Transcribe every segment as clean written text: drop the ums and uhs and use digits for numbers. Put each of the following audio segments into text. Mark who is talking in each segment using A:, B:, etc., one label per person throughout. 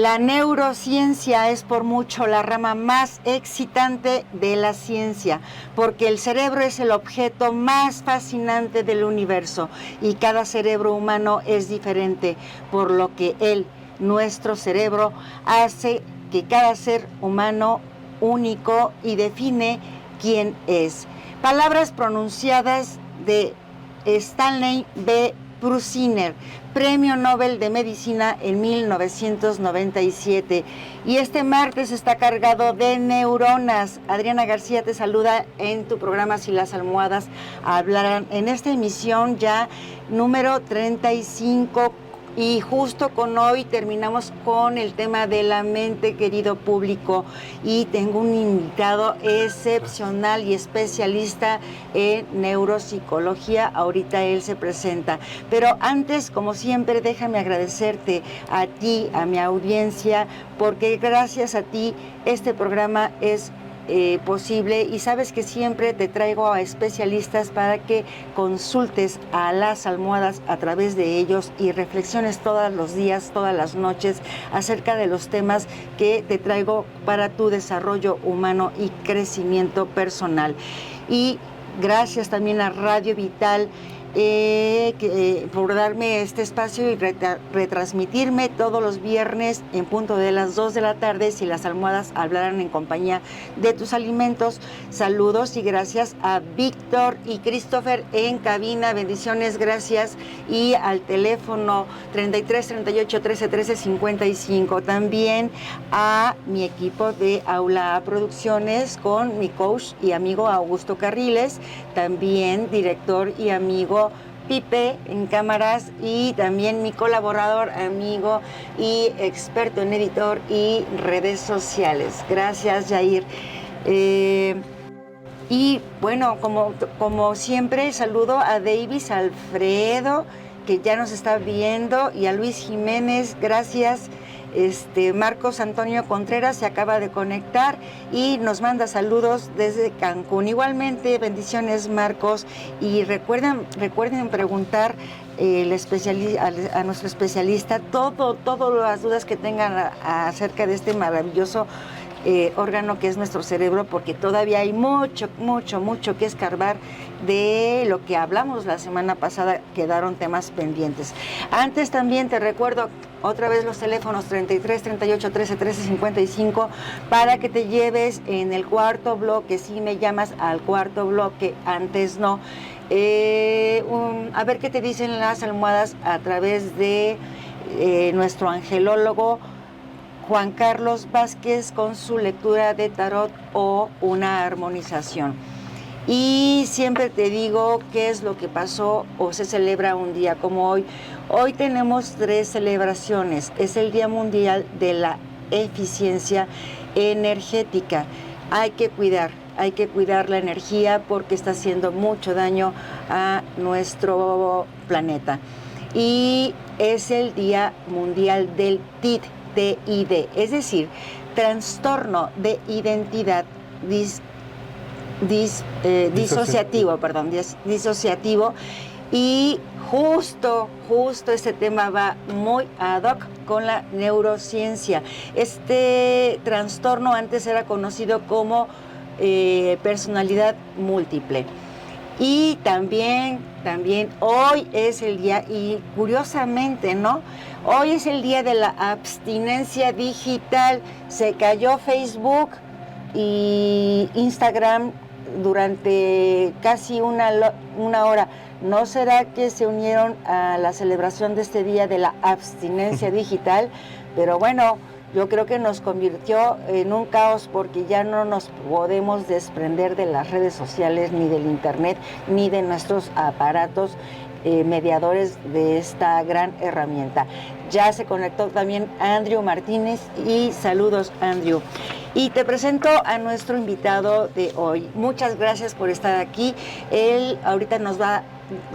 A: La neurociencia es por mucho la rama más excitante de la ciencia, porque el cerebro es el objeto más fascinante del universo y cada cerebro humano es diferente, por lo que nuestro cerebro, hace que cada ser humano único y define quién es. Palabras pronunciadas de Stanley B. Prusiner, Premio Nobel de Medicina en 1997. Y este martes está cargado de neuronas. Adriana García te saluda en tu programa Si las almohadas hablaran, en esta emisión ya número 35. Y justo con hoy terminamos con el tema de la mente, querido público, y tengo un invitado excepcional y especialista en neuropsicología. Ahorita él se presenta, pero antes, como siempre, déjame agradecerte a ti, a mi audiencia, porque gracias a ti este programa es posible, y sabes que siempre te traigo a especialistas para que consultes a las almohadas a través de ellos y reflexiones todos los días, todas las noches acerca de los temas que te traigo para tu desarrollo humano y crecimiento personal. Y gracias también a Radio Vital por darme este espacio y retransmitirme todos los viernes en punto de las 2 de la tarde, Si las almohadas hablaran en compañía de tus alimentos. Saludos y gracias a Víctor y Christopher en cabina, bendiciones, gracias, y al teléfono 33 38 13 13 55. También a mi equipo de Aula A Producciones con mi coach y amigo Augusto Carriles, también director y amigo Pipe en cámaras, y también mi colaborador, amigo y experto en editor y redes sociales. Gracias, Jair. Y bueno, como siempre, saludo a Davis Alfredo, que ya nos está viendo, y a Luis Jiménez, gracias. Marcos Antonio Contreras se acaba de conectar y nos manda saludos desde Cancún. Igualmente, bendiciones, Marcos, y recuerden preguntar a nuestro especialista todas las dudas que tengan acerca de este maravilloso órgano que es nuestro cerebro, porque todavía hay mucho que escarbar de lo que hablamos la semana pasada. Quedaron temas pendientes. Antes también te recuerdo otra vez los teléfonos 33 38 13 13 55 para que te lleves en el cuarto bloque. Si me llamas al cuarto bloque, antes no. A ver qué te dicen las almohadas a través de nuestro angelólogo Juan Carlos Vázquez, con su lectura de tarot o una armonización. Y siempre te digo qué es lo que pasó o se celebra un día como hoy. Hoy tenemos 3 celebraciones. Es el Día Mundial de la Eficiencia Energética. Hay que cuidar la energía porque está haciendo mucho daño a nuestro planeta. Y es el Día Mundial del TID, TID, es decir, trastorno de identidad disociativo, y justo este tema va muy ad hoc con la neurociencia. Este trastorno antes era conocido como personalidad múltiple. Y también hoy es el día, y curiosamente, ¿no? Hoy es el día de la abstinencia digital. Se cayó Facebook y Instagram durante casi una hora. ¿No será que se unieron a la celebración de este día de la abstinencia digital? Pero bueno, yo creo que nos convirtió en un caos, porque ya no nos podemos desprender de las redes sociales, ni del internet, ni de nuestros aparatos mediadores de esta gran herramienta. Ya se conectó también Andrew Martínez, y saludos, Andrew. Y te presento a nuestro invitado de hoy. Muchas gracias por estar aquí. Él ahorita nos va a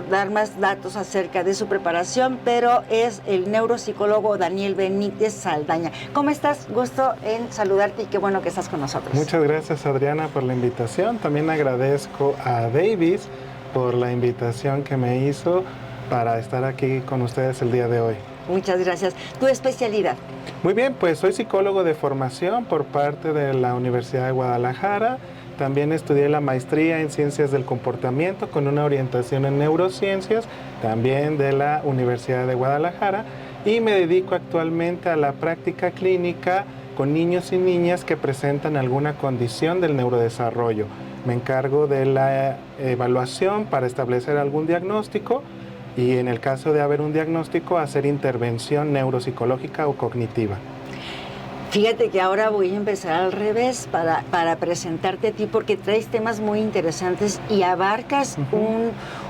A: dar más datos acerca de su preparación, pero es el neuropsicólogo Daniel Benítez Saldaña. ¿Cómo estás? Gusto en saludarte, y qué bueno que estás con nosotros.
B: Muchas gracias, Adriana, por la invitación. También agradezco a Davis por la invitación que me hizo para estar aquí con ustedes el día de hoy.
A: Muchas gracias. ¿Tu especialidad?
B: Muy bien, pues soy psicólogo de formación por parte de la Universidad de Guadalajara. También estudié la maestría en Ciencias del Comportamiento con una orientación en neurociencias, también de la Universidad de Guadalajara. Y me dedico actualmente a la práctica clínica con niños y niñas que presentan alguna condición del neurodesarrollo. Me encargo de la evaluación para establecer algún diagnóstico y en el caso de haber un diagnóstico, hacer intervención neuropsicológica o cognitiva.
A: Fíjate que ahora voy a empezar al revés para presentarte a ti porque traes temas muy interesantes y abarcas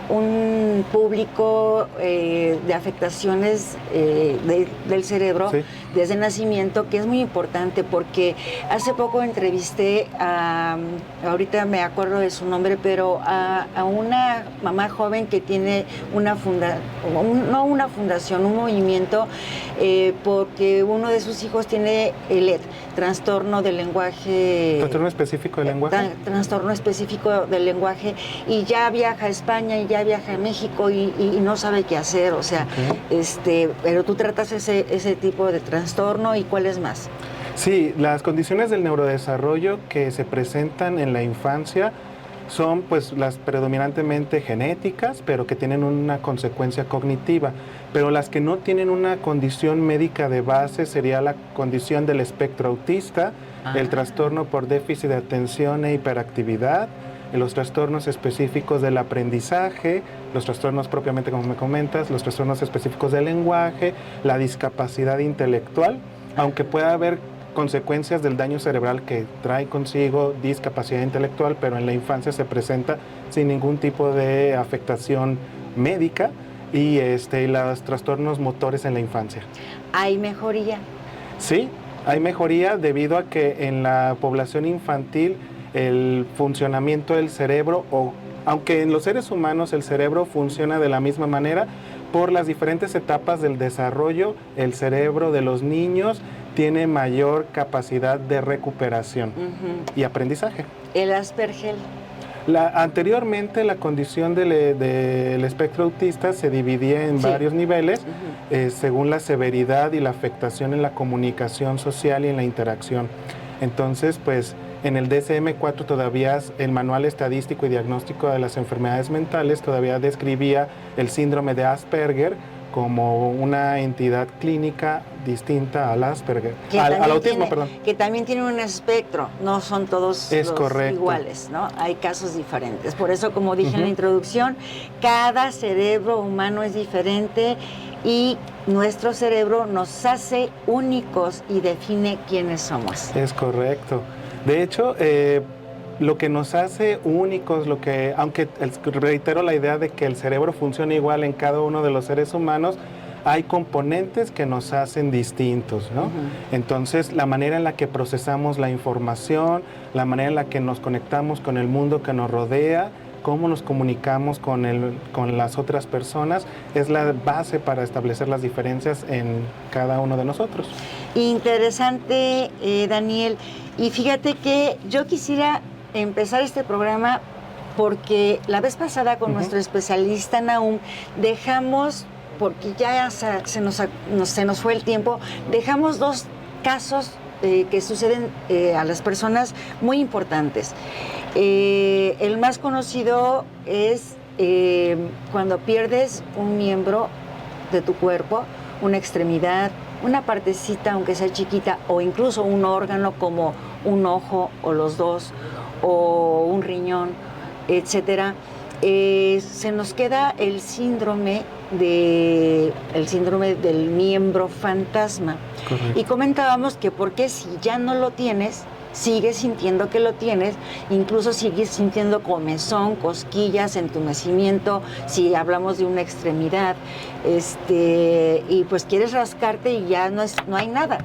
A: un público de afectaciones del cerebro desde el nacimiento, que es muy importante porque hace poco entrevisté ahorita me acuerdo de su nombre, pero a una mamá joven que tiene un movimiento, porque uno de sus hijos tiene el trastorno del lenguaje.
B: ¿Trastorno específico del lenguaje?
A: Trastorno específico del lenguaje, y ya viaja a España y ya viaja a México y no sabe qué hacer, o sea, pero tú tratas ese tipo de trastorno, ¿y cuáles más?
B: Sí, las condiciones del neurodesarrollo que se presentan en la infancia son pues las predominantemente genéticas, pero que tienen una consecuencia cognitiva. Pero las que no tienen una condición médica de base sería la condición del espectro autista, el trastorno por déficit de atención e hiperactividad, los trastornos específicos del aprendizaje, los trastornos propiamente como me comentas, los trastornos específicos del lenguaje, la discapacidad intelectual, aunque pueda haber consecuencias del daño cerebral que trae consigo discapacidad intelectual, pero en la infancia se presenta sin ningún tipo de afectación médica, y los trastornos motores en la infancia.
A: ¿Hay mejoría?
B: Sí, hay mejoría debido a que en la población infantil el funcionamiento del cerebro, aunque en los seres humanos el cerebro funciona de la misma manera, por las diferentes etapas del desarrollo, el cerebro de los niños tiene mayor capacidad de recuperación y aprendizaje.
A: ¿El Asperger?
B: Anteriormente la condición del espectro autista se dividía en varios niveles según la severidad y la afectación en la comunicación social y en la interacción. Entonces, pues en el DSM-4 todavía el Manual Estadístico y Diagnóstico de las Enfermedades Mentales todavía describía el síndrome de Asperger como una entidad clínica distinta al Asperger, al autismo, perdón.
A: Que también tiene un espectro, no son todos iguales, ¿no? Hay casos diferentes. Por eso, como dije en la introducción, cada cerebro humano es diferente y nuestro cerebro nos hace únicos y define quiénes somos.
B: Es correcto. De hecho, lo que nos hace únicos, aunque reitero la idea de que el cerebro funciona igual en cada uno de los seres humanos, hay componentes que nos hacen distintos, ¿no? Entonces, la manera en la que procesamos la información, la manera en la que nos conectamos con el mundo que nos rodea, cómo nos comunicamos con las otras personas, es la base para establecer las diferencias en cada uno de nosotros.
A: Interesante, Daniel. Y fíjate que yo quisiera empezar este programa porque la vez pasada con nuestro especialista Nahum dejamos, porque ya se nos fue el tiempo, dejamos dos casos que suceden a las personas muy importantes. El más conocido es cuando pierdes un miembro de tu cuerpo, una extremidad, una partecita, aunque sea chiquita, o incluso un órgano como un ojo o los dos, o un riñón, etcétera. Se nos queda el síndrome del miembro fantasma. Correcto. Y comentábamos que porque si ya no lo tienes, sigues sintiendo que lo tienes, incluso sigues sintiendo comezón, cosquillas, entumecimiento, si hablamos de una extremidad, y pues quieres rascarte y ya no hay nada,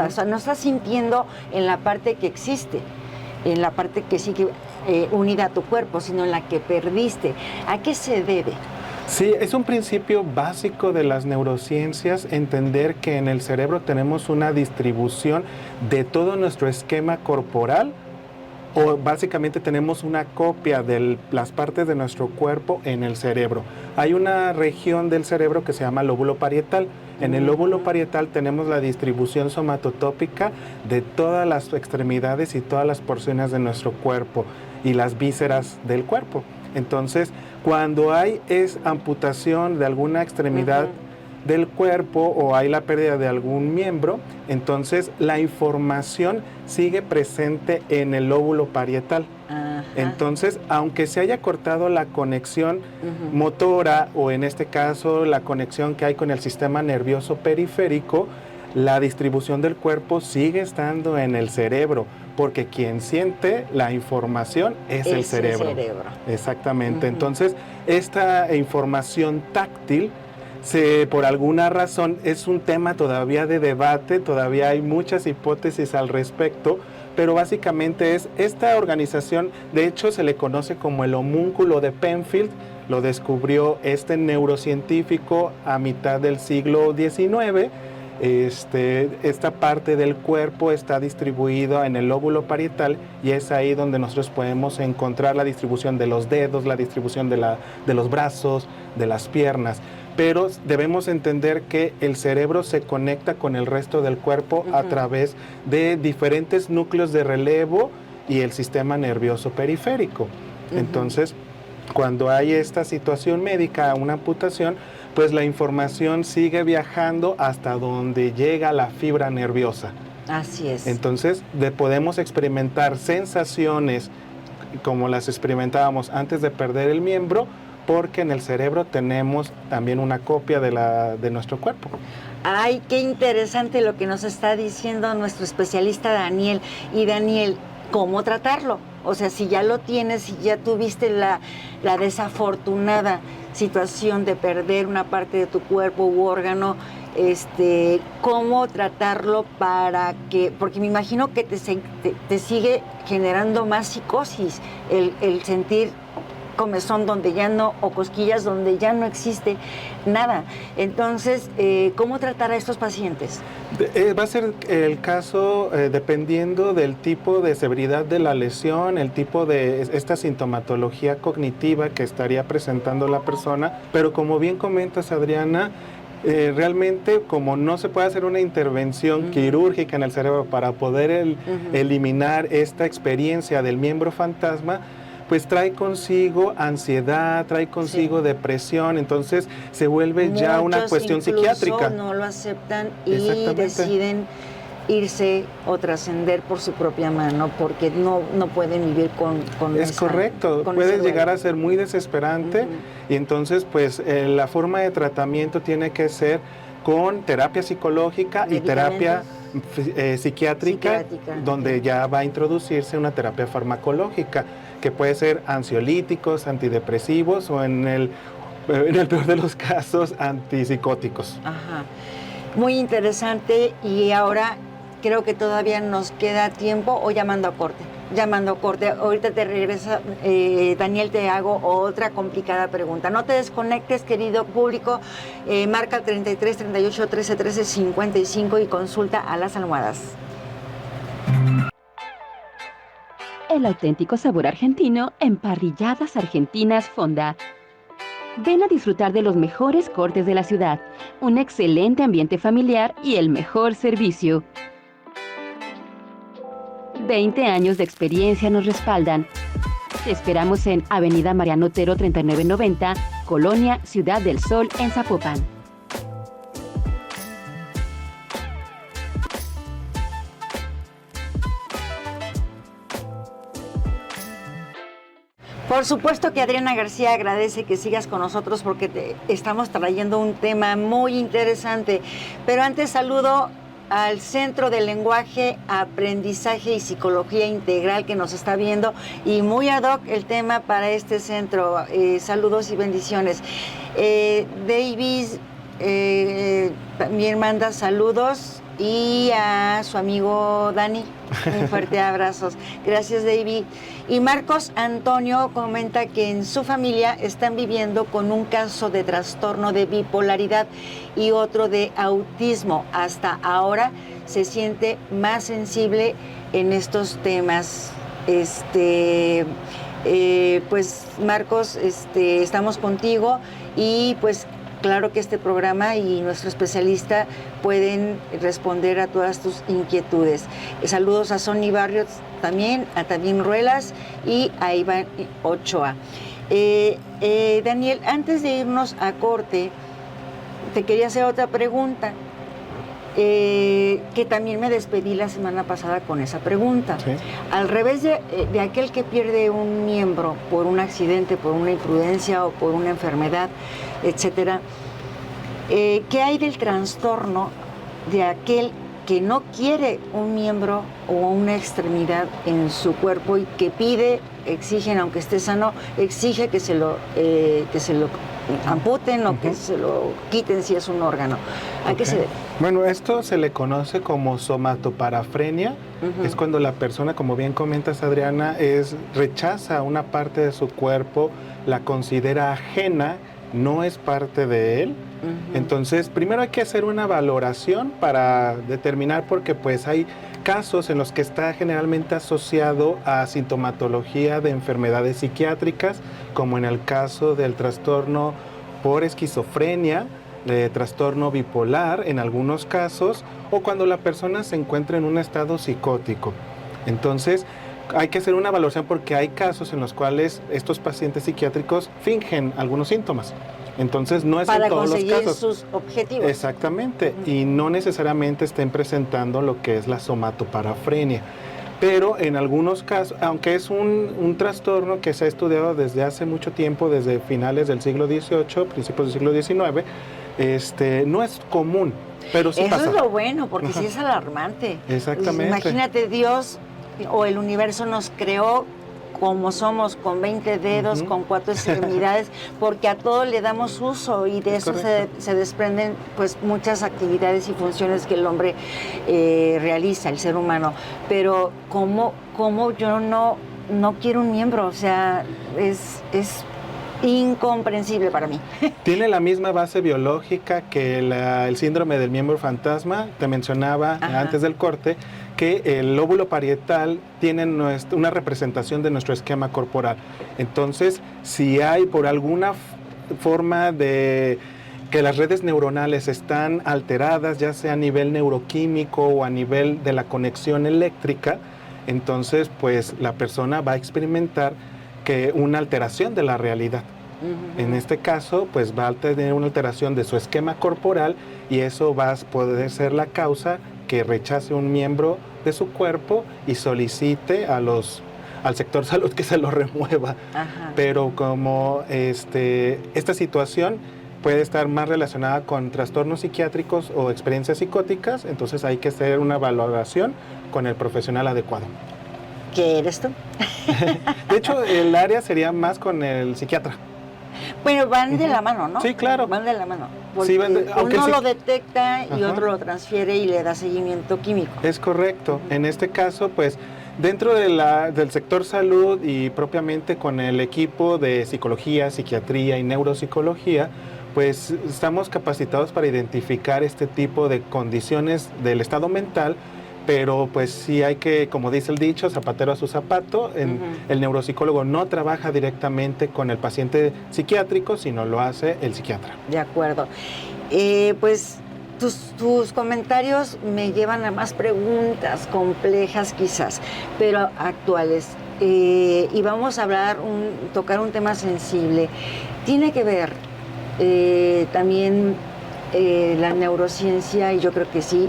A: o sea, no estás sintiendo en la parte que existe, en la parte que sigue unida a tu cuerpo, sino en la que perdiste. ¿A qué se debe?
B: Sí, es un principio básico de las neurociencias entender que en el cerebro tenemos una distribución de todo nuestro esquema corporal, o básicamente tenemos una copia de las partes de nuestro cuerpo en el cerebro. Hay una región del cerebro que se llama lóbulo parietal. En el lóbulo parietal tenemos la distribución somatotópica de todas las extremidades y todas las porciones de nuestro cuerpo y las vísceras del cuerpo. Entonces, cuando hay amputación de alguna extremidad del cuerpo o hay la pérdida de algún miembro, entonces la información sigue presente en el lóbulo parietal. Entonces, aunque se haya cortado la conexión motora o en este caso la conexión que hay con el sistema nervioso periférico, la distribución del cuerpo sigue estando en el cerebro, porque quien siente la información es el cerebro. Exactamente. Entonces, esta información táctil, por alguna razón, es un tema todavía de debate, todavía hay muchas hipótesis al respecto, pero básicamente es esta organización, de hecho se le conoce como el homúnculo de Penfield, lo descubrió este neurocientífico a mitad del siglo XIX. Esta parte del cuerpo está distribuida en el lóbulo parietal y es ahí donde nosotros podemos encontrar la distribución de los dedos, la distribución de los brazos, de las piernas. Pero debemos entender que el cerebro se conecta con el resto del cuerpo a través de diferentes núcleos de relevo y el sistema nervioso periférico. Entonces, cuando hay esta situación médica, una amputación, pues la información sigue viajando hasta donde llega la fibra nerviosa.
A: Así es.
B: Entonces, podemos experimentar sensaciones como las experimentábamos antes de perder el miembro, porque en el cerebro tenemos también una copia de nuestro cuerpo.
A: Ay, qué interesante lo que nos está diciendo nuestro especialista Daniel. Y Daniel, ¿cómo tratarlo? O sea, si ya lo tienes, si ya tuviste la desafortunada situación de perder una parte de tu cuerpo u órgano, ¿cómo tratarlo porque me imagino que te sigue generando más psicosis el sentir comezón donde ya no, o cosquillas donde ya no existe nada? Entonces, ¿cómo tratar a estos pacientes?
B: Va a ser el caso dependiendo del tipo de severidad de la lesión, el tipo de esta sintomatología cognitiva que estaría presentando la persona, pero como bien comentas, Adriana, realmente como no se puede hacer una intervención quirúrgica en el cerebro para poder eliminar esta experiencia del miembro fantasma, pues trae consigo ansiedad, trae consigo depresión, entonces se vuelve ya una cuestión psiquiátrica.
A: No lo aceptan y deciden irse o trascender por su propia mano, porque no pueden vivir con
B: Es correcto, puede llegar a ser muy desesperante y entonces pues la forma de tratamiento tiene que ser con terapia psicológica y terapia psiquiátrica, donde ya va a introducirse una terapia farmacológica, que puede ser ansiolíticos, antidepresivos o en el peor de los casos, antipsicóticos.
A: Muy interesante, y ahora creo que todavía nos queda tiempo, o llamando a corte. Ahorita te regresa, Daniel, te hago otra complicada pregunta. No te desconectes, querido público, marca 33 38 13 13 55 y consulta a las almohadas.
C: El auténtico sabor argentino en Parrilladas Argentinas Fonda. Ven a disfrutar de los mejores cortes de la ciudad, un excelente ambiente familiar y el mejor servicio. 20 años de experiencia nos respaldan. Te esperamos en Avenida Mariano Otero 3990, Colonia Ciudad del Sol, en Zapopan.
A: Por supuesto que Adriana García agradece que sigas con nosotros porque te estamos trayendo un tema muy interesante. Pero antes saludo al Centro de Lenguaje, Aprendizaje y Psicología Integral que nos está viendo, y muy ad hoc el tema para este centro. Saludos y bendiciones. Davis también manda saludos, y a su amigo Dani, un fuerte abrazo. Gracias, David. Y Marcos Antonio comenta que en su familia están viviendo con un caso de trastorno de bipolaridad y otro de autismo. Hasta ahora se siente más sensible en estos temas. Pues Marcos, estamos contigo, y pues claro que este programa y nuestro especialista pueden responder a todas tus inquietudes. Saludos a Sonny Barrios también, a Tamín Ruelas y a Iván Ochoa. Daniel, antes de irnos a corte, te quería hacer otra pregunta, que también me despedí la semana pasada con esa pregunta.
B: Sí.
A: Al revés de aquel que pierde un miembro por un accidente, por una imprudencia o por una enfermedad, etcétera, ¿qué hay del trastorno de aquel que no quiere un miembro o una extremidad en su cuerpo y que exigen, aunque esté sano, exige que se lo amputen o que se lo quiten si es un órgano? ¿A qué se debe?
B: Bueno, esto se le conoce como somatoparafrenia. Es cuando la persona, como bien comentas, Adriana, rechaza una parte de su cuerpo, la considera ajena, no es parte de él. Entonces, primero hay que hacer una valoración para determinar, porque pues hay casos en los que está generalmente asociado a sintomatología de enfermedades psiquiátricas, como en el caso del trastorno por esquizofrenia, de trastorno bipolar en algunos casos, o cuando la persona se encuentra en un estado psicótico. Entonces, hay que hacer una valoración porque hay casos en los cuales estos pacientes psiquiátricos fingen algunos síntomas. Entonces, no es en todos los casos.
A: Para conseguir sus objetivos.
B: Exactamente, y no necesariamente estén presentando lo que es la somatoparafrenia. Pero en algunos casos, aunque es un trastorno que se ha estudiado desde hace mucho tiempo, desde finales del siglo XVIII, principios del siglo XIX, no es común, pero sí pasa.
A: Eso es lo bueno, porque sí es alarmante.
B: Exactamente.
A: Imagínate, Dios o el universo nos creó como somos, con 20 dedos, con 4 extremidades, porque a todo le damos uso y de eso se desprenden pues muchas actividades y funciones que el hombre realiza, el ser humano. Pero ¿cómo yo no quiero un miembro? O sea, es incomprensible para mí.
B: Tiene la misma base biológica que el síndrome del miembro fantasma. Te mencionaba antes del corte que el lóbulo parietal tiene una representación de nuestro esquema corporal. Entonces, si hay por alguna forma de que las redes neuronales están alteradas, ya sea a nivel neuroquímico o a nivel de la conexión eléctrica, entonces pues la persona va a experimentar una alteración de la realidad. En este caso, pues va a tener una alteración de su esquema corporal y eso va a poder ser la causa que rechace un miembro de su cuerpo y solicite al sector salud que se lo remueva. Pero como esta situación puede estar más relacionada con trastornos psiquiátricos o experiencias psicóticas, entonces hay que hacer una valoración con el profesional adecuado.
A: ¿Qué eres tú?
B: De hecho, el área sería más con el psiquiatra.
A: Bueno, van de la mano, ¿no?
B: Sí, claro.
A: Van de la mano.
B: Sí,
A: uno lo detecta y otro lo transfiere y le da seguimiento químico.
B: Es correcto. En este caso, pues, dentro del sector salud y propiamente con el equipo de psicología, psiquiatría y neuropsicología, pues estamos capacitados para identificar este tipo de condiciones del estado mental, pero pues sí hay que, como dice el dicho, zapatero a su zapato. El neuropsicólogo no trabaja directamente con el paciente psiquiátrico, sino lo hace el psiquiatra.
A: De acuerdo. Pues tus comentarios me llevan a más preguntas complejas quizás, pero actuales. Y vamos a tocar un tema sensible. Tiene que ver también la neurociencia, y yo creo que sí,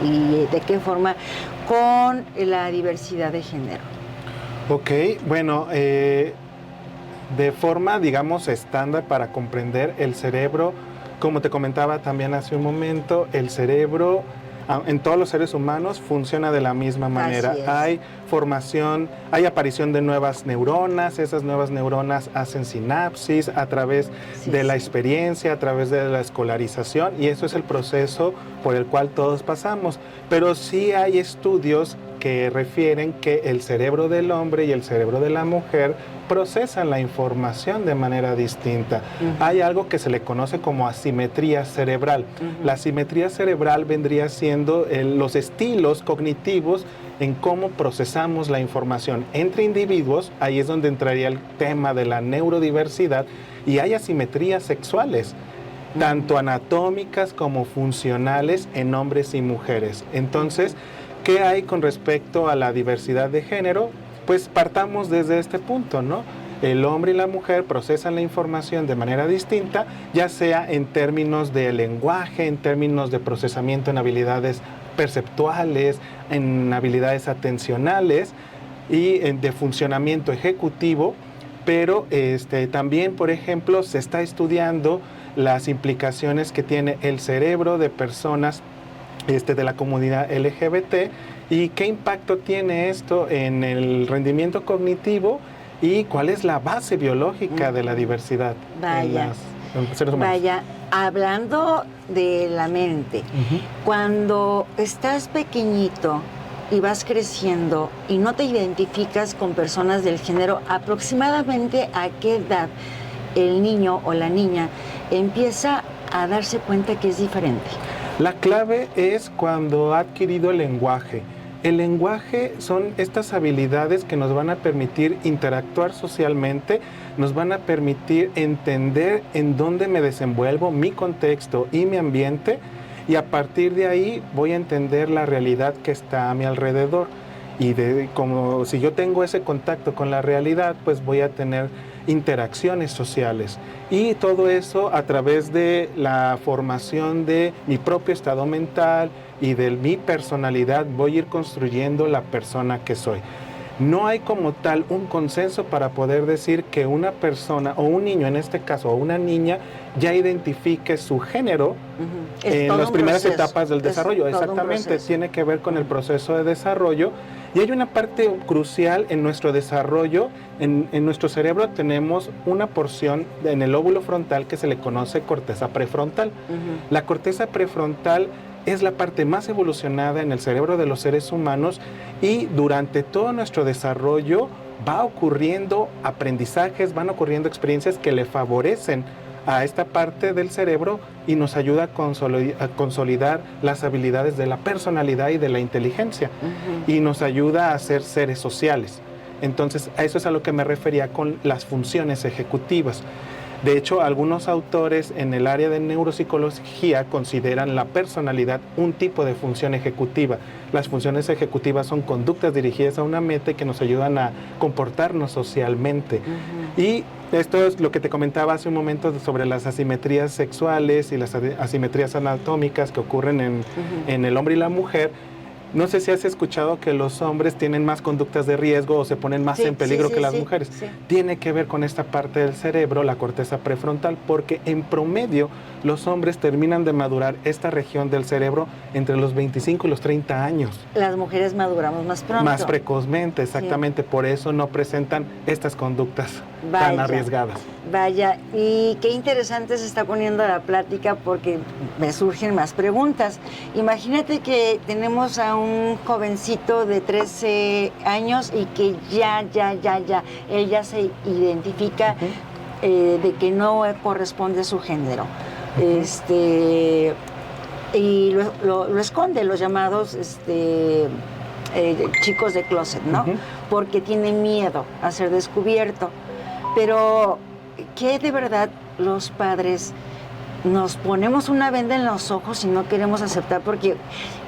A: y de qué forma, con la diversidad de género.
B: Ok, bueno, de forma, digamos, estándar para comprender el cerebro, como te comentaba también hace un momento, el cerebro en todos los seres humanos funciona de la misma manera. Hay formación, hay aparición de nuevas neuronas, esas nuevas neuronas hacen sinapsis a través de la experiencia, a través de la escolarización, y eso es el proceso por el cual todos pasamos. Pero sí hay estudios que refieren que el cerebro del hombre y el cerebro de la mujer procesan la información de manera distinta. Hay algo que se le conoce como asimetría cerebral. La asimetría cerebral vendría siendo los estilos cognitivos en cómo procesamos la información entre individuos. Ahí es donde entraría el tema de la neurodiversidad, y hay asimetrías sexuales. tanto anatómicas como funcionales en hombres y mujeres. Entonces, ¿qué hay con respecto a la diversidad de género? Pues partamos desde este punto, ¿no? El hombre y la mujer procesan la información de manera distinta, ya sea en términos de lenguaje, en términos de procesamiento en habilidades perceptuales, en habilidades atencionales y de funcionamiento ejecutivo, pero también, por ejemplo, se está estudiando las implicaciones que tiene el cerebro de personas de la comunidad LGBT y qué impacto tiene esto en el rendimiento cognitivo y cuál es la base biológica de la diversidad en los seres humanos.
A: Vaya, hablando de la mente, cuando estás pequeñito y vas creciendo y no te identificas con personas del género, ¿aproximadamente a qué edad el niño o la niña empieza a darse cuenta que es diferente?
B: La clave es cuando ha adquirido el lenguaje. El lenguaje son estas habilidades que nos van a permitir interactuar socialmente, nos van a permitir entender en dónde me desenvuelvo, mi contexto y mi ambiente, y a partir de ahí voy a entender la realidad que está a mi alrededor. Y como si yo tengo ese contacto con la realidad, pues voy a tener interacciones sociales. Y todo eso a través de la formación de mi propio estado mental y de mi personalidad, voy a ir construyendo la persona que soy. No hay como tal un consenso para poder decir que una persona, o un niño en este caso, o una niña, ya identifique su género en las primeras etapas del desarrollo. Exactamente, tiene que ver con el proceso de desarrollo. Y hay una parte crucial en nuestro desarrollo. En nuestro cerebro tenemos una porción en el lóbulo frontal que se le conoce corteza prefrontal. La corteza prefrontal es la parte más evolucionada en el cerebro de los seres humanos y durante todo nuestro desarrollo va ocurriendo aprendizajes, van ocurriendo experiencias que le favorecen a esta parte del cerebro y nos ayuda a consolidar las habilidades de la personalidad y de la inteligencia y nos ayuda a ser seres sociales. Entonces, a eso es a lo que me refería con las funciones ejecutivas. De hecho, algunos autores en el área de neuropsicología consideran la personalidad un tipo de función ejecutiva. Las funciones ejecutivas son conductas dirigidas a una meta que nos ayudan a comportarnos socialmente. Y esto es lo que te comentaba hace un momento sobre las asimetrías sexuales y las asimetrías anatómicas que ocurren en el hombre y la mujer. No sé si has escuchado que los hombres tienen más conductas de riesgo o se ponen más en peligro que las mujeres. Tiene que ver con esta parte del cerebro, la corteza prefrontal, porque en promedio los hombres terminan de madurar esta región del cerebro entre los 25 y los 30 años.
A: Las mujeres maduramos más pronto.
B: Más precozmente, exactamente. Por eso no presentan estas conductas tan arriesgadas.
A: Vaya, y qué interesante se está poniendo la plática porque me surgen más preguntas. Imagínate que tenemos a un jovencito de 13 años y que él ya se identifica de que no corresponde a su género. Y lo esconde, los llamados chicos de closet, ¿no? Porque tiene miedo a ser descubierto. Pero que de verdad los padres nos ponemos una venda en los ojos y no queremos aceptar, porque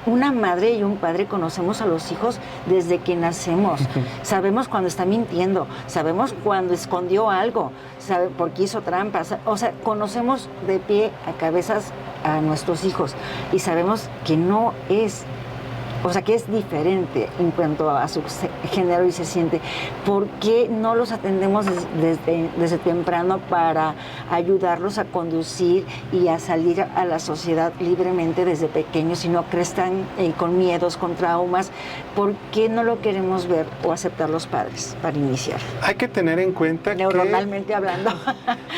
A: una madre y un padre conocemos a los hijos desde que nacemos. Sabemos cuando está mintiendo, sabemos cuando escondió algo, porque hizo trampas. O sea, conocemos de pie a cabezas a nuestros hijos y sabemos que no es, o sea, que es diferente en cuanto a su género y se siente. ¿Por qué no los atendemos desde temprano para ayudarlos a conducir y a salir a la sociedad libremente desde pequeños y no crezcan con miedos, con traumas? ¿Por qué no lo queremos ver o aceptar los padres para iniciar?
B: Hay que tener en cuenta
A: neuronalmente hablando.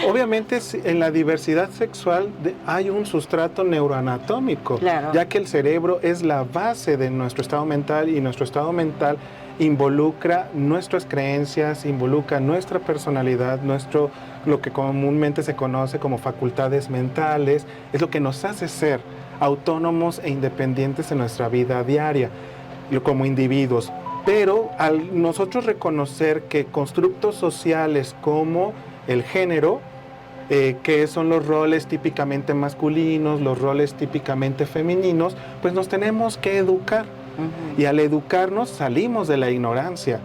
B: Obviamente en la diversidad sexual hay un sustrato neuroanatómico, ya que el cerebro es la base de nuestro estado mental y nuestro estado mental involucra nuestras creencias, involucra nuestra personalidad, lo que comúnmente se conoce como facultades mentales, es lo que nos hace ser autónomos e independientes en nuestra vida diaria como individuos. Pero al nosotros reconocer que constructos sociales como el género qué son los roles típicamente masculinos, los roles típicamente femeninos, pues nos tenemos que educar. Y al educarnos salimos de la ignorancia.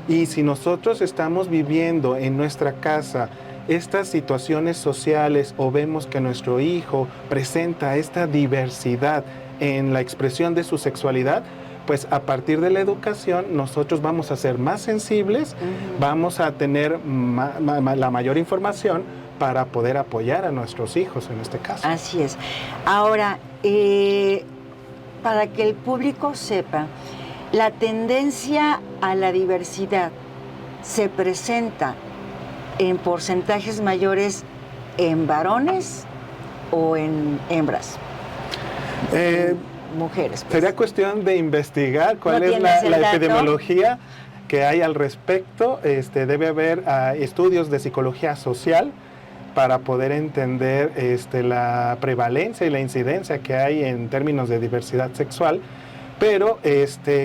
B: Y si nosotros estamos viviendo en nuestra casa estas situaciones sociales o vemos que nuestro hijo presenta esta diversidad en la expresión de su sexualidad, pues a partir de la educación nosotros vamos a ser más sensibles, vamos a tener la mayor información para poder apoyar a nuestros hijos en este caso.
A: Así es. Ahora, para que el público sepa, la tendencia a la diversidad se presenta en porcentajes mayores en varones o en hembras, mujeres. Pues.
B: Sería cuestión de investigar cuál es la epidemiología que hay al respecto. Debe haber estudios de psicología social para poder entender la prevalencia y la incidencia que hay en términos de diversidad sexual, pero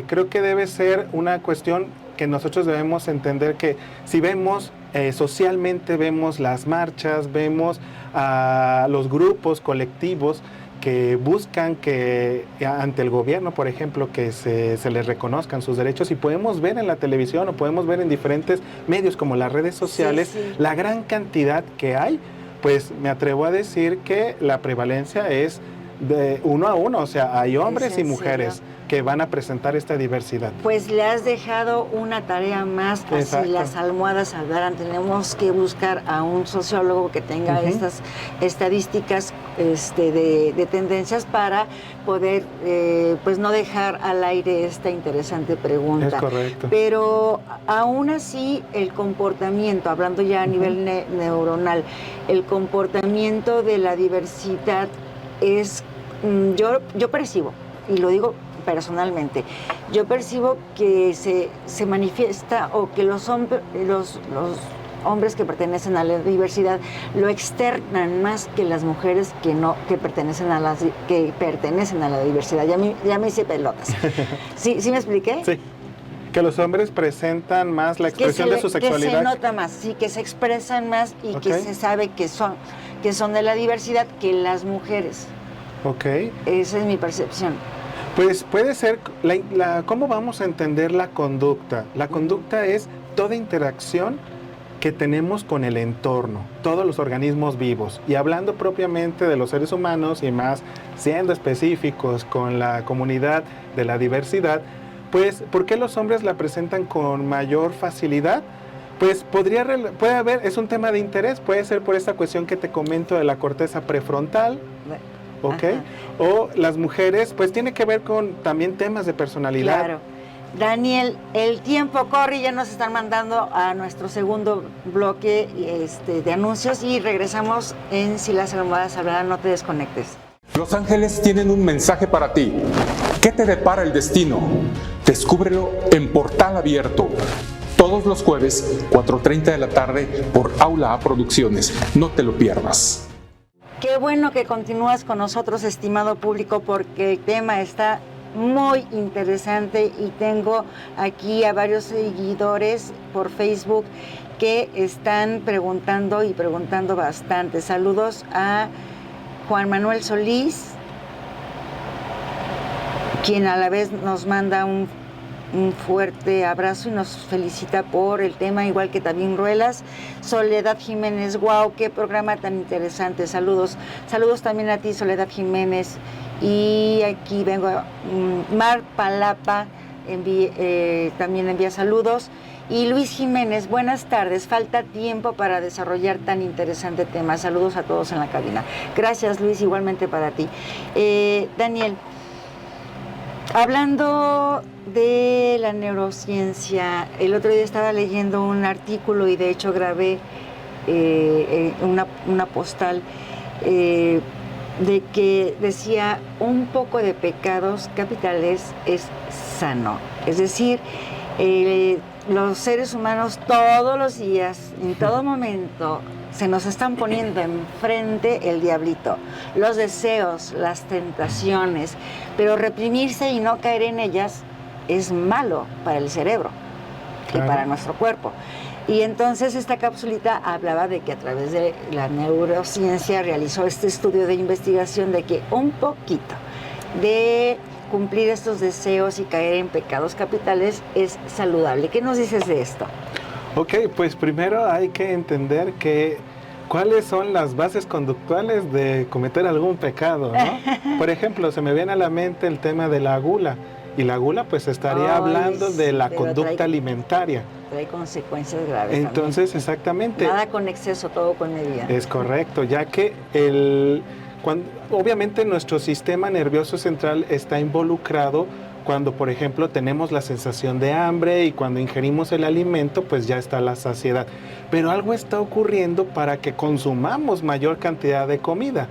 B: creo que debe ser una cuestión que nosotros debemos entender que si vemos socialmente, vemos las marchas, vemos a los grupos colectivos que buscan que ante el gobierno, por ejemplo, que se les reconozcan sus derechos, y podemos ver en la televisión o podemos ver en diferentes medios como las redes sociales la gran cantidad que hay, pues me atrevo a decir que la prevalencia es de 1 a 1, o sea, hay hombres y mujeres que van a presentar esta diversidad.
A: Pues le has dejado una tarea más, así las almohadas hablaran. Tenemos que buscar a un sociólogo que tenga estas estadísticas de tendencias para poder pues no dejar al aire esta interesante pregunta.
B: Es correcto.
A: Pero aún así el comportamiento, hablando ya a nivel neuronal, el comportamiento de la diversidad es, yo percibo, y lo digo personalmente, yo percibo que se manifiesta, o que los hombres que pertenecen a la diversidad lo externan más que las mujeres que pertenecen a la diversidad. Ya me hice pelotas. ¿Sí me expliqué?
B: Sí. Que los hombres presentan más la expresión de su sexualidad.
A: Que se nota más, sí, que se expresan más y que se sabe que son de la diversidad que las mujeres.
B: Ok.
A: Esa es mi percepción.
B: Pues puede ser, ¿cómo vamos a entender la conducta? La conducta es toda interacción que tenemos con el entorno, todos los organismos vivos. Y hablando propiamente de los seres humanos y más siendo específicos con la comunidad de la diversidad, pues ¿por qué los hombres la presentan con mayor facilidad? Pues puede haber, es un tema de interés, puede ser por esta cuestión que te comento de la corteza prefrontal. ¿Ok? Ajá. O las mujeres, pues tiene que ver con también temas de personalidad.
A: Claro. Daniel, el tiempo corre y ya nos están mandando a nuestro segundo bloque de anuncios, y regresamos en Si las almohadas hablarán. No te desconectes.
D: Los ángeles tienen un mensaje para ti. ¿Qué te depara el destino? Descúbrelo en Portal Abierto. Todos los jueves, 4:30 de la tarde, por Aula A Producciones. No te lo pierdas.
A: Qué bueno que continúas con nosotros, estimado público, porque el tema está muy interesante y tengo aquí a varios seguidores por Facebook que están preguntando y preguntando bastante. Saludos a Juan Manuel Solís, quien a la vez nos manda un fuerte abrazo y nos felicita por el tema, igual que también Ruelas. Soledad Jiménez, wow, qué programa tan interesante, saludos también a ti, Soledad Jiménez. Y aquí vengo, Mar Palapa también envía saludos. Y Luis Jiménez, buenas tardes, falta tiempo para desarrollar tan interesante tema. Saludos a todos en la cabina. Gracias, Luis, igualmente para ti. Daniel, hablando de la neurociencia, el otro día estaba leyendo un artículo y de hecho grabé una postal de que decía: un poco de pecados capitales es sano. Es decir, los seres humanos todos los días, en todo momento, se nos están poniendo enfrente el diablito, los deseos, las tentaciones, pero reprimirse y no caer en ellas es malo para el cerebro. que para nuestro cuerpo. Y entonces esta capsulita hablaba de que a través de la neurociencia realizó este estudio de investigación de que un poquito de cumplir estos deseos y caer en pecados capitales es saludable. ¿Qué nos dices de esto?
B: Ok, pues primero hay que entender que cuáles son las bases conductuales de cometer algún pecado, ¿no? Por ejemplo, se me viene a la mente el tema de la gula. Y la gula pues estaría hablando de la conducta alimentaria.
A: Trae consecuencias graves.
B: Entonces,
A: también.
B: Exactamente.
A: Nada con exceso, todo con medida.
B: Es correcto, ya que obviamente nuestro sistema nervioso central está involucrado cuando, por ejemplo, tenemos la sensación de hambre y cuando ingerimos el alimento, pues ya está la saciedad. Pero algo está ocurriendo para que consumamos mayor cantidad de comida.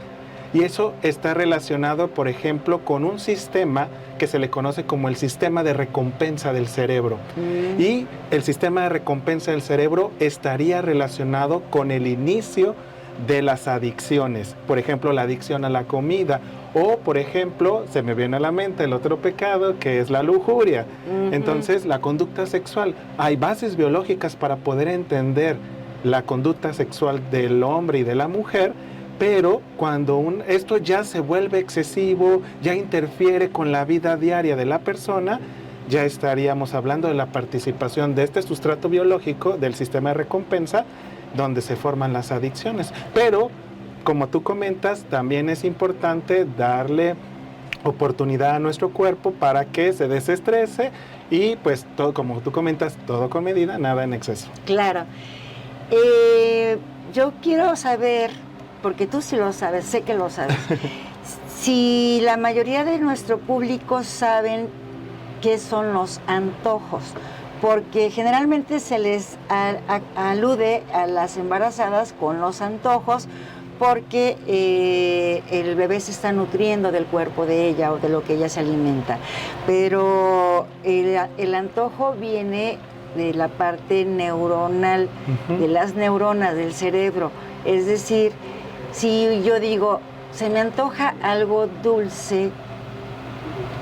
B: Y eso está relacionado, por ejemplo, con un sistema que se le conoce como el sistema de recompensa del cerebro. Y el sistema de recompensa del cerebro estaría relacionado con el inicio de las adicciones. Por ejemplo, la adicción a la comida. O, por ejemplo, se me viene a la mente el otro pecado, que es la lujuria. Entonces, la conducta sexual. Hay bases biológicas para poder entender la conducta sexual del hombre y de la mujer, pero cuando esto ya se vuelve excesivo, ya interfiere con la vida diaria de la persona, ya estaríamos hablando de la participación de este sustrato biológico del sistema de recompensa, donde se forman las adicciones. Pero, como tú comentas, también es importante darle oportunidad a nuestro cuerpo para que se desestrese y, pues, todo, como tú comentas, todo con medida, nada en exceso.
A: Claro. Yo quiero saber, porque tú sí lo sabes, sé que lo sabes, si la mayoría de nuestro público saben qué son los antojos, porque generalmente se les alude a las embarazadas con los antojos, porque el bebé se está nutriendo del cuerpo de ella o de lo que ella se alimenta. Pero el antojo viene de la parte neuronal, de las neuronas del cerebro. Es decir, si yo digo, se me antoja algo dulce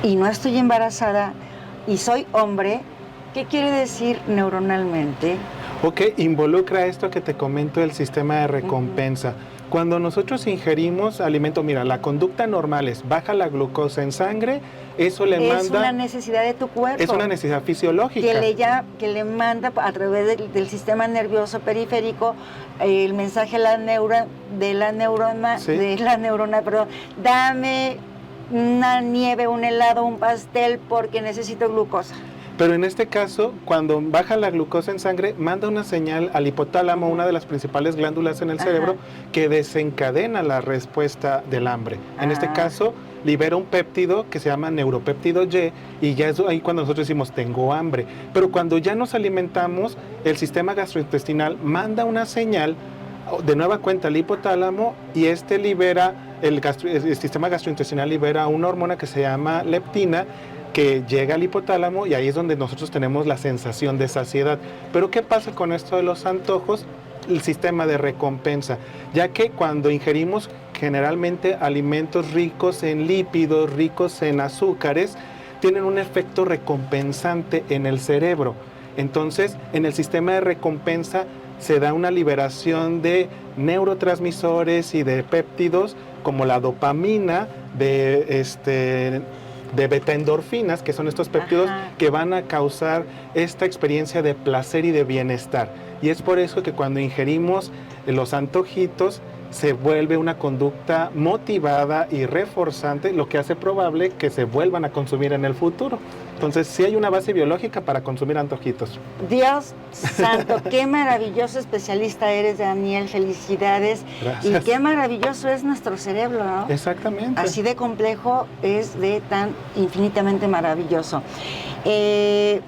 A: y no estoy embarazada y soy hombre, ¿qué quiere decir neuronalmente?
B: Ok, involucra esto que te comento, el sistema de recompensa. Cuando nosotros ingerimos alimento, mira, la conducta normal es baja la glucosa en sangre, eso le manda...
A: Es una necesidad de tu cuerpo.
B: Es una necesidad fisiológica.
A: Que le manda a través del sistema nervioso periférico el mensaje a la neurona, dame una nieve, un helado, un pastel porque necesito glucosa.
B: Pero en este caso, cuando baja la glucosa en sangre, manda una señal al hipotálamo, una de las principales glándulas en el cerebro, que desencadena la respuesta del hambre. En este caso, libera un péptido que se llama neuropéptido y ya es ahí cuando nosotros decimos, tengo hambre. Pero cuando ya nos alimentamos, el sistema gastrointestinal manda una señal, de nueva cuenta al hipotálamo, y libera, el sistema gastrointestinal libera una hormona que se llama leptina, que llega al hipotálamo y ahí es donde nosotros tenemos la sensación de saciedad. Pero ¿qué pasa con esto de los antojos? El sistema de recompensa, ya que cuando ingerimos generalmente alimentos ricos en lípidos, ricos en azúcares, tienen un efecto recompensante en el cerebro. Entonces, en el sistema de recompensa se da una liberación de neurotransmisores y de péptidos como la dopamina, de betaendorfinas, que son estos péptidos que van a causar esta experiencia de placer y de bienestar. Y es por eso que cuando ingerimos los antojitos se vuelve una conducta motivada y reforzante, lo que hace probable que se vuelvan a consumir en el futuro. Entonces, sí hay una base biológica para consumir antojitos.
A: Dios santo, qué maravilloso especialista eres, Daniel, felicidades.
B: Gracias.
A: Y qué maravilloso es nuestro cerebro, ¿no?
B: Exactamente.
A: Así de complejo es de tan infinitamente maravilloso. 100,000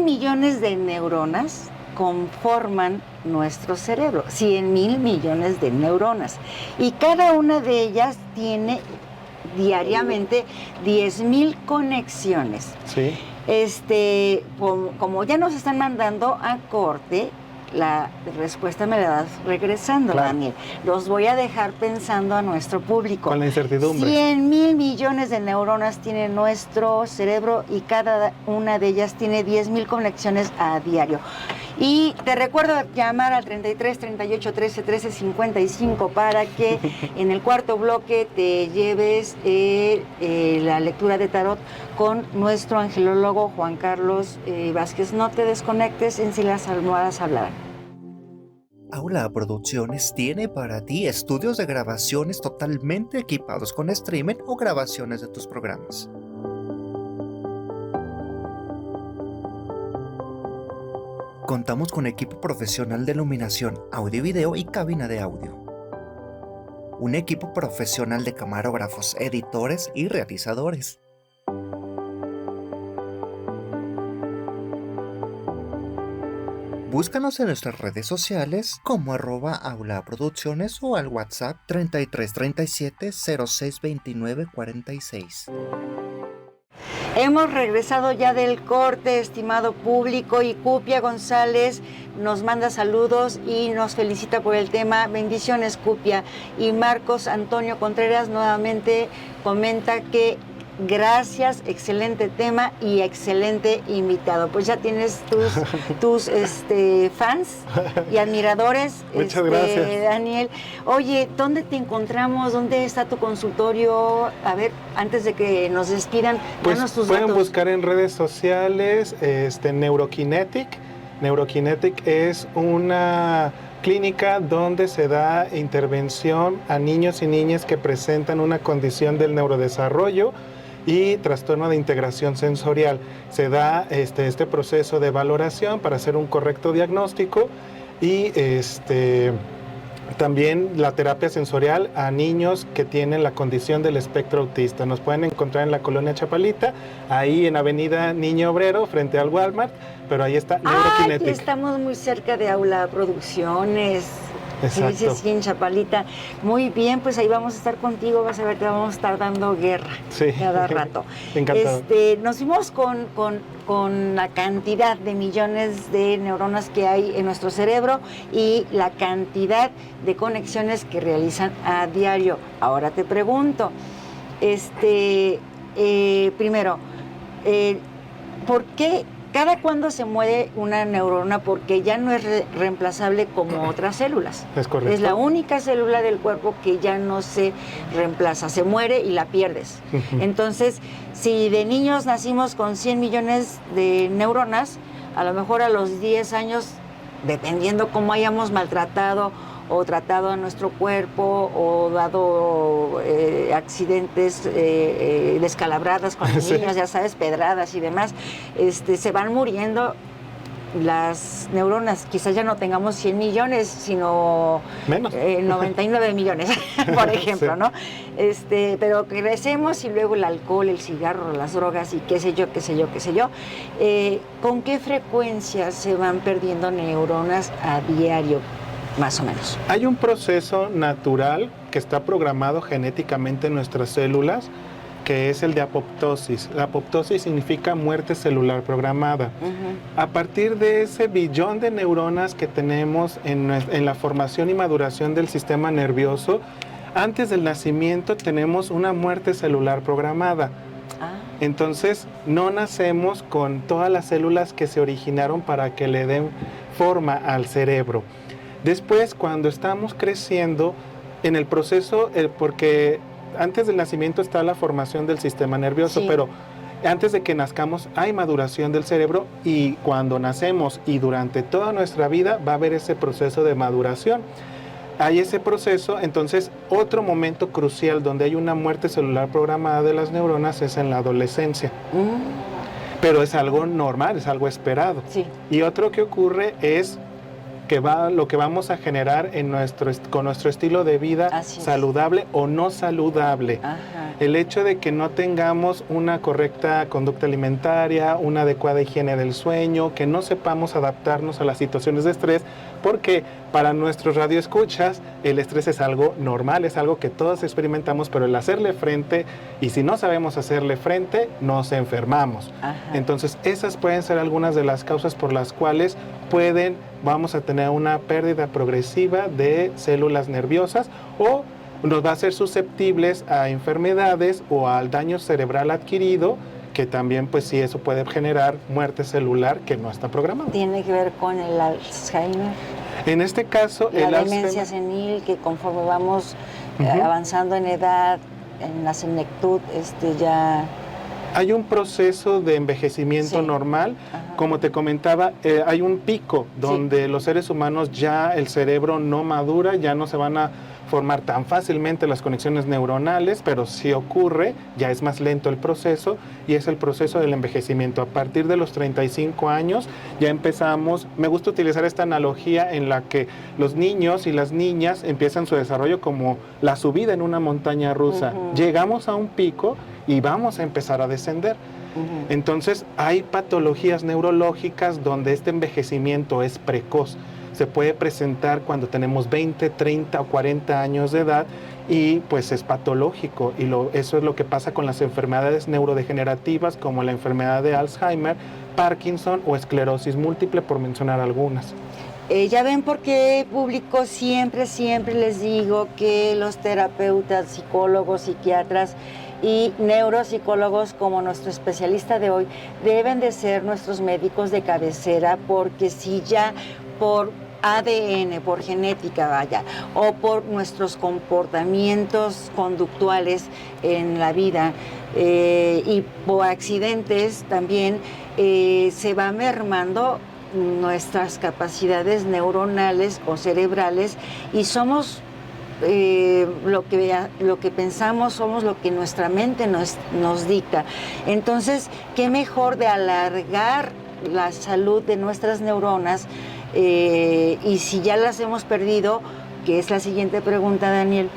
A: millones de neuronas conforman nuestro cerebro, 100,000 millones de neuronas. Y cada una de ellas tiene diariamente 10,000 conexiones.
B: Sí.
A: Como ya nos están mandando a corte, la respuesta me la das regresando,
B: Claro.
A: Daniel. Los voy a dejar pensando a nuestro público.
B: Con la incertidumbre.
A: 100,000 millones de neuronas tiene nuestro cerebro y cada una de ellas tiene 10,000 conexiones a diario. Y te recuerdo llamar al 33 38 13 13 55 para que en el cuarto bloque te lleves la lectura de tarot con nuestro angelólogo Juan Carlos Vázquez. No te desconectes en Si las almohadas hablaran.
E: Aula Producciones tiene para ti estudios de grabaciones totalmente equipados con streaming o grabaciones de tus programas. Contamos con equipo profesional de iluminación, audio y video y cabina de audio. Un equipo profesional de camarógrafos, editores y realizadores. Búscanos en nuestras redes sociales como @aulaproducciones o al WhatsApp 33 37 06 29 46.
A: Hemos regresado ya del corte, estimado público, y Cupia González nos manda saludos y nos felicita por el tema. Bendiciones, Cupia. Y Marcos Antonio Contreras nuevamente comenta que gracias, excelente tema y excelente invitado. Pues ya tienes tus fans y admiradores.
B: Muchas gracias,
A: Daniel. Oye, ¿dónde te encontramos? ¿Dónde está tu consultorio? A ver, antes de que nos despidan,
B: Pues
A: danos tus
B: pueden
A: datos.
B: buscar en redes sociales Neurokinetic. Neurokinetic es una clínica donde se da intervención a niños y niñas que presentan una condición del neurodesarrollo y trastorno de integración sensorial. Se da este proceso de valoración para hacer un correcto diagnóstico y también la terapia sensorial a niños que tienen la condición del espectro autista. Nos pueden encontrar en la colonia Chapalita, ahí en Avenida Niño Obrero, frente al Walmart, pero ahí está Neurokinetic.
A: Estamos muy cerca de Aula Producciones.
B: Exacto.
A: Sí, sí, en Chapalita. Muy bien, pues ahí vamos a estar contigo, vas a ver que vamos a estar dando guerra cada rato.
B: Encantado.
A: Nos fuimos con la cantidad de millones de neuronas que hay en nuestro cerebro y la cantidad de conexiones que realizan a diario. Ahora te pregunto, primero, ¿por qué? ¿Cada cuándo se muere una neurona? Porque ya no es reemplazable como otras células.
B: Es correcto.
A: Es la única célula del cuerpo que ya no se reemplaza. Se muere y la pierdes. Entonces, si de niños nacimos con 100 millones de neuronas, a lo mejor a los 10 años, dependiendo cómo hayamos maltratado o tratado a nuestro cuerpo o dado accidentes, descalabradas con los niños, ya sabes, pedradas y demás, se van muriendo las neuronas. Quizás ya no tengamos 100 millones, sino
B: menos.
A: 99 millones, por ejemplo,
B: Sí.
A: ¿no? Pero crecemos y luego el alcohol, el cigarro, las drogas y qué sé yo. ¿Con qué frecuencia se van perdiendo neuronas a diario? Más o menos.
B: Hay un proceso natural que está programado genéticamente en nuestras células, que es el de apoptosis. La apoptosis significa muerte celular programada. A partir de ese billón de neuronas que tenemos en la formación y maduración del sistema nervioso, antes del nacimiento tenemos una muerte celular programada. Entonces, no nacemos con todas las células que se originaron para que le den forma al cerebro. Después, cuando estamos creciendo, en el proceso, porque antes del nacimiento está la formación del sistema nervioso,
A: Sí.
B: pero antes de que nazcamos hay maduración del cerebro y cuando nacemos y durante toda nuestra vida va a haber ese proceso de maduración. Hay ese proceso, entonces otro momento crucial donde hay una muerte celular programada de las neuronas es en la adolescencia. Pero es algo normal, es algo esperado.
A: Sí.
B: Y otro que ocurre es que lo que vamos a generar con nuestro estilo de vida
A: Así es.
B: saludable o no saludable.
A: Ajá.
B: El hecho de que no tengamos una correcta conducta alimentaria, una adecuada higiene del sueño, que no sepamos adaptarnos a las situaciones de estrés, porque para nuestros radioescuchas el estrés es algo normal, es algo que todos experimentamos, pero el hacerle frente, y si no sabemos hacerle frente, nos enfermamos.
A: Ajá.
B: Entonces, esas pueden ser algunas de las causas por las cuales pueden vamos a tener una pérdida progresiva de células nerviosas o nos va a hacer susceptibles a enfermedades o al daño cerebral adquirido, que también pues sí, eso puede generar muerte celular que no está programada.
A: ¿Tiene que ver con el Alzheimer?
B: En este caso,
A: La demencia senil, que conforme vamos avanzando en edad, en la senectud, ya...
B: Hay un proceso de envejecimiento normal. Como te comentaba, hay un pico donde los seres humanos ya el cerebro no madura, ya no se van a formar tan fácilmente las conexiones neuronales, pero sí ocurre, ya es más lento el proceso y es el proceso del envejecimiento. A partir de los 35 años ya empezamos, me gusta utilizar esta analogía en la que los niños y las niñas empiezan su desarrollo como la subida en una montaña rusa. Llegamos a un pico y vamos a empezar a descender. Entonces hay patologías neurológicas donde este envejecimiento es precoz. Se puede presentar cuando tenemos 20, 30 o 40 años de edad y pues es patológico. Y eso es lo que pasa con las enfermedades neurodegenerativas como la enfermedad de Alzheimer, Parkinson o esclerosis múltiple, por mencionar algunas.
A: Ya ven por qué público siempre les digo que los terapeutas, psicólogos, psiquiatras y neuropsicólogos como nuestro especialista de hoy deben de ser nuestros médicos de cabecera, porque si ya por ADN, por genética, vaya, o por nuestros comportamientos conductuales en la vida y por accidentes también se va mermando nuestras capacidades neuronales o cerebrales y somos lo que pensamos, somos lo que nuestra mente nos dicta. Entonces, qué mejor de alargar la salud de nuestras neuronas y si ya las hemos perdido, que es la siguiente pregunta, Daniel,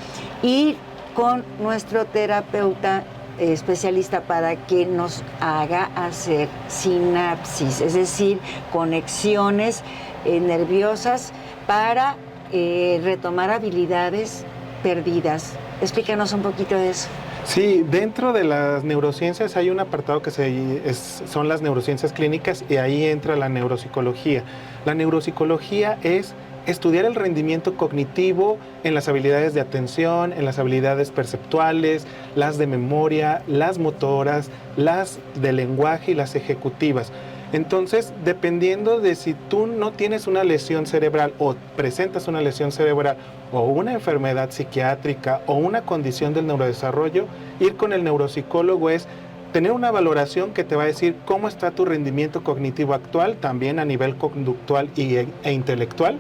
A: ir con nuestro terapeuta especialista para que nos haga hacer sinapsis, es decir, conexiones nerviosas para retomar habilidades perdidas. Explícanos un poquito de eso.
B: Sí, dentro de las neurociencias hay un apartado que son las neurociencias clínicas y ahí entra la neuropsicología. La neuropsicología es estudiar el rendimiento cognitivo en las habilidades de atención, en las habilidades perceptuales, las de memoria, las motoras, las de lenguaje y las ejecutivas. Entonces, dependiendo de si tú no tienes una lesión cerebral o presentas una lesión cerebral o una enfermedad psiquiátrica o una condición del neurodesarrollo, ir con el neuropsicólogo es tener una valoración que te va a decir cómo está tu rendimiento cognitivo actual, también a nivel conductual e intelectual,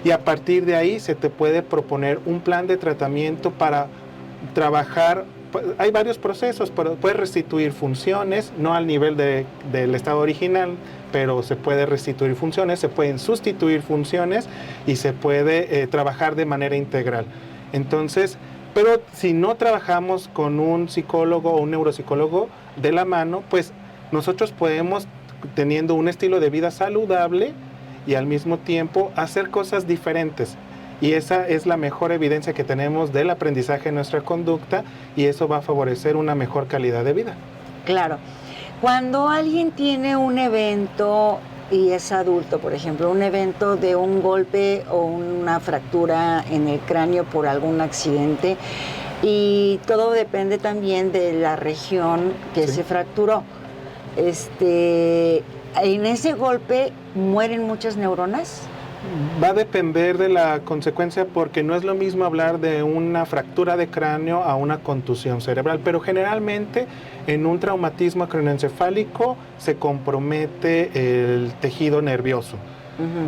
B: y a partir de ahí se te puede proponer un plan de tratamiento para trabajar. Hay varios procesos, pero puedes restituir funciones, no al nivel del estado original, pero se puede restituir funciones, se pueden sustituir funciones y se puede trabajar de manera integral. Entonces, pero si no trabajamos con un psicólogo o un neuropsicólogo de la mano, pues nosotros podemos, teniendo un estilo de vida saludable y al mismo tiempo hacer cosas diferentes. Y esa es la mejor evidencia que tenemos del aprendizaje en nuestra conducta y eso va a favorecer una mejor calidad de vida.
A: Claro. Cuando alguien tiene un evento y es adulto, por ejemplo, un evento de un golpe o una fractura en el cráneo por algún accidente, y todo depende también de la región que se fracturó. En ese golpe mueren muchas neuronas.
B: Va a depender de la consecuencia porque no es lo mismo hablar de una fractura de cráneo a una contusión cerebral, pero generalmente en un traumatismo craneoencefálico se compromete el tejido nervioso.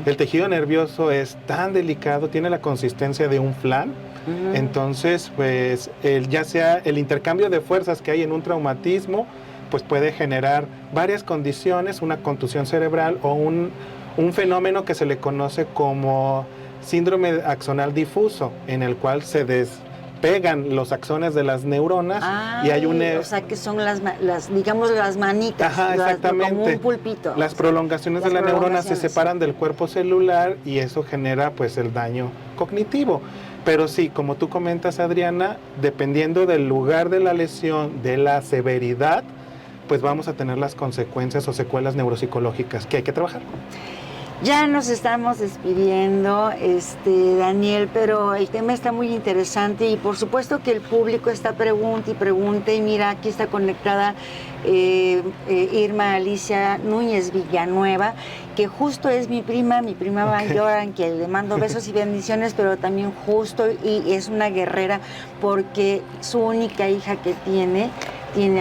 B: El tejido nervioso es tan delicado, tiene la consistencia de un flan, entonces pues ya sea el intercambio de fuerzas que hay en un traumatismo, pues puede generar varias condiciones, una contusión cerebral o un fenómeno que se le conoce como síndrome axonal difuso, en el cual se despegan los axones de las neuronas y hay
A: o sea que son digamos las manitas.
B: Ajá, exactamente.
A: Como un pulpito.
B: Las prolongaciones de la neurona se separan del cuerpo celular y eso genera pues el daño cognitivo. Pero sí, como tú comentas, Adriana, dependiendo del lugar de la lesión, de la severidad, pues vamos a tener las consecuencias o secuelas neuropsicológicas que hay que trabajar.
A: Ya nos estamos despidiendo, Daniel, pero el tema está muy interesante y por supuesto que el público está pregunta y pregunta, y mira, aquí está conectada Irma Alicia Núñez Villanueva, que justo es mi prima mayor, a quien le mando besos y bendiciones, pero también justo, y es una guerrera porque su única hija que tiene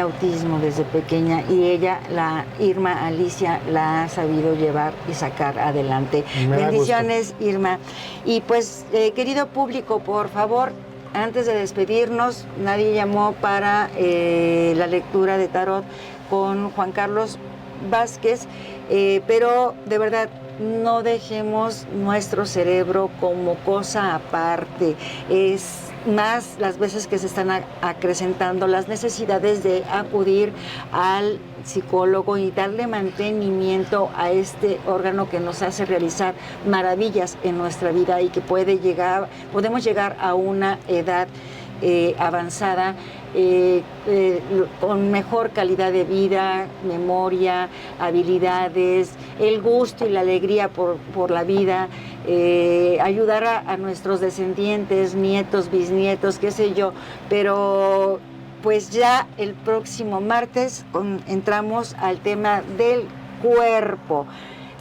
A: autismo desde pequeña, y ella, la Irma Alicia, la ha sabido llevar y sacar adelante. Bendiciones, Irma. Y pues, querido público, por favor, antes de despedirnos, nadie llamó para la lectura de tarot con Juan Carlos Vázquez, pero de verdad, no dejemos nuestro cerebro como cosa aparte. Es más las veces que se están acrecentando las necesidades de acudir al psicólogo y darle mantenimiento a este órgano que nos hace realizar maravillas en nuestra vida, y que podemos llegar a una edad avanzada con mejor calidad de vida, memoria, habilidades, el gusto y la alegría por la vida, ayudar a nuestros descendientes, nietos, bisnietos, qué sé yo, pero pues ya el próximo martes entramos al tema del cuerpo.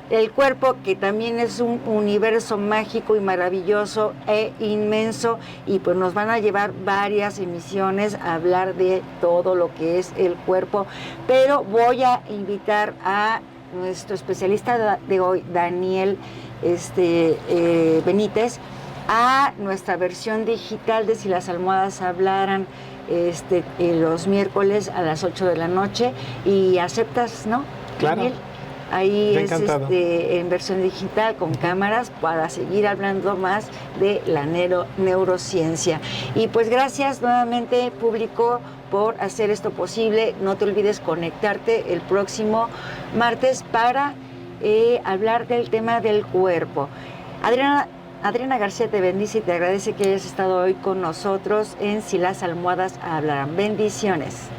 A: El cuerpo, que también es un universo mágico y maravilloso e inmenso, y pues nos van a llevar varias emisiones a hablar de todo lo que es el cuerpo, pero voy a invitar a nuestro especialista de hoy, Daniel Benítez, a nuestra versión digital de Si las almohadas hablaran, los miércoles a las 8 de la noche, y aceptas, ¿no?
B: Claro.
A: Daniel? Ahí es
B: en
A: versión digital con cámaras, para seguir hablando más de la neurociencia. Y pues gracias nuevamente, público, por hacer esto posible. No te olvides conectarte el próximo martes para hablar del tema del cuerpo. Adriana García te bendice y te agradece que hayas estado hoy con nosotros en Si las almohadas hablaran. Bendiciones.